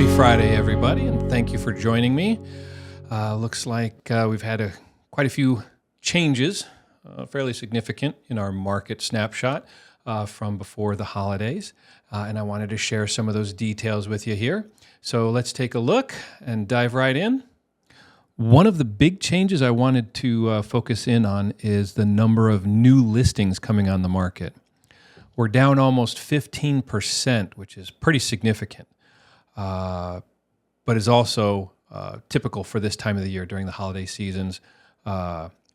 Happy Friday, everybody, and thank you for joining me. Looks like we've had quite a few changes, fairly significant in our market snapshot from before the holidays, and I wanted to share some of those details with you here. So let's take a look and dive right in. One of the big changes I wanted to focus in on is the number of new listings coming on the market. We're down almost 15%, which is pretty significant, but is also typical for this time of the year during the holiday seasons.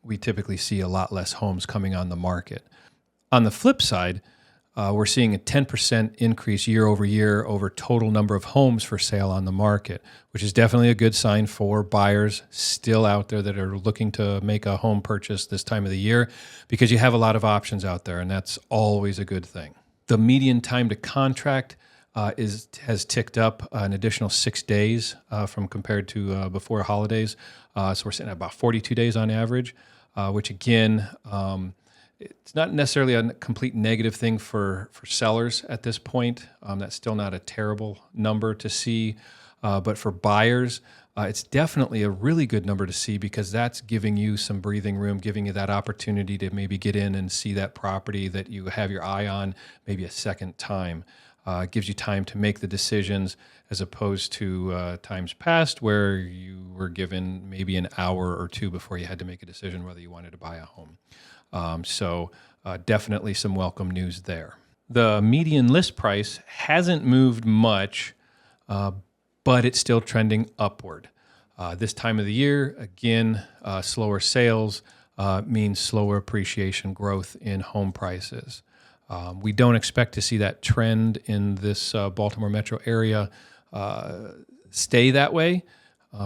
We typically see a lot less homes coming on the market. On the flip side, we're seeing a 10% increase year over total number of homes for sale on the market, which is definitely a good sign for buyers still out there that are looking to make a home purchase this time of the year, because you have a lot of options out there, and that's always a good thing. The median time to contract has ticked up an additional 6 days from compared to before holidays. So we're sitting at about 42 days on average, which again, it's not necessarily a complete negative thing for sellers at this point. That's still not a terrible number to see. But for buyers, it's definitely a really good number to see, because that's giving you some breathing room, giving you that opportunity to maybe get in and see that property that you have your eye on maybe a second time. It gives you time to make the decisions, as opposed to times past where you were given maybe an hour or two before you had to make a decision whether you wanted to buy a home. So definitely some welcome news there. The median list price hasn't moved much, but it's still trending upward. This time of the year, again, slower sales means slower appreciation growth in home prices. We don't expect to see that trend in this Baltimore metro area stay that way.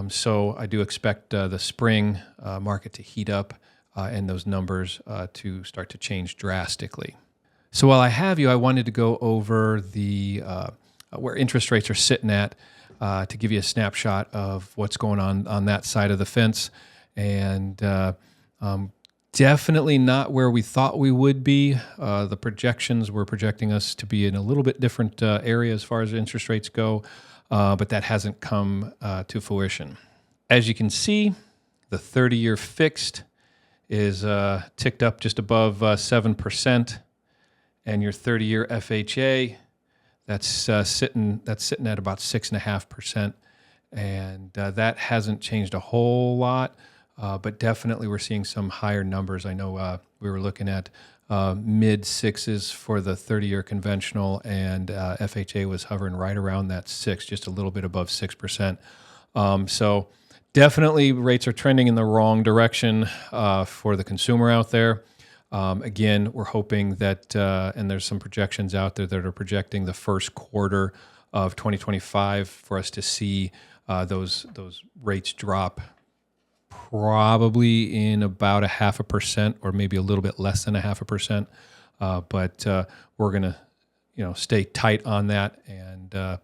So I do expect the spring market to heat up and those numbers to start to change drastically. So while I have you, I wanted to go over the where interest rates are sitting at to give you a snapshot of what's going on that side of the fence. And definitely not where we thought we would be. The projections were projecting us to be in a little bit different area as far as interest rates go, but that hasn't come to fruition. As you can see, the 30-year fixed is ticked up just above 7%, and your 30-year FHA, that's sitting at about 6.5%, and that hasn't changed a whole lot, but definitely we're seeing some higher numbers. I know we were looking at mid sixes for the 30-year conventional, and FHA was hovering right around that 6, just a little bit above 6%. So definitely rates are trending in the wrong direction for the consumer out there. Again, we're hoping that, and there's some projections out there that are projecting the first quarter of 2025 for us to see those rates drop probably in about 0.5% or maybe a little bit less than 0.5%. But we're going to stay tight on that and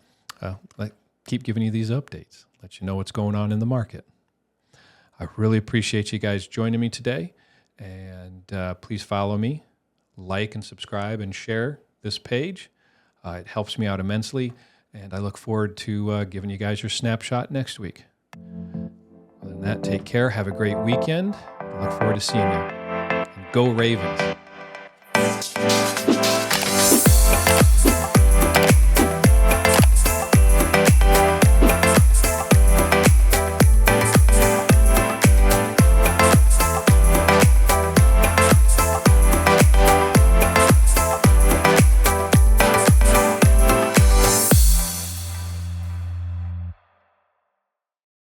keep giving you these updates, let you know what's going on in the market. I really appreciate you guys joining me today, and please follow me, like and subscribe and share this page. It helps me out immensely, and I look forward to giving you guys your snapshot next week. Other than that, take care, have a great weekend. I look forward to seeing you. And go Ravens.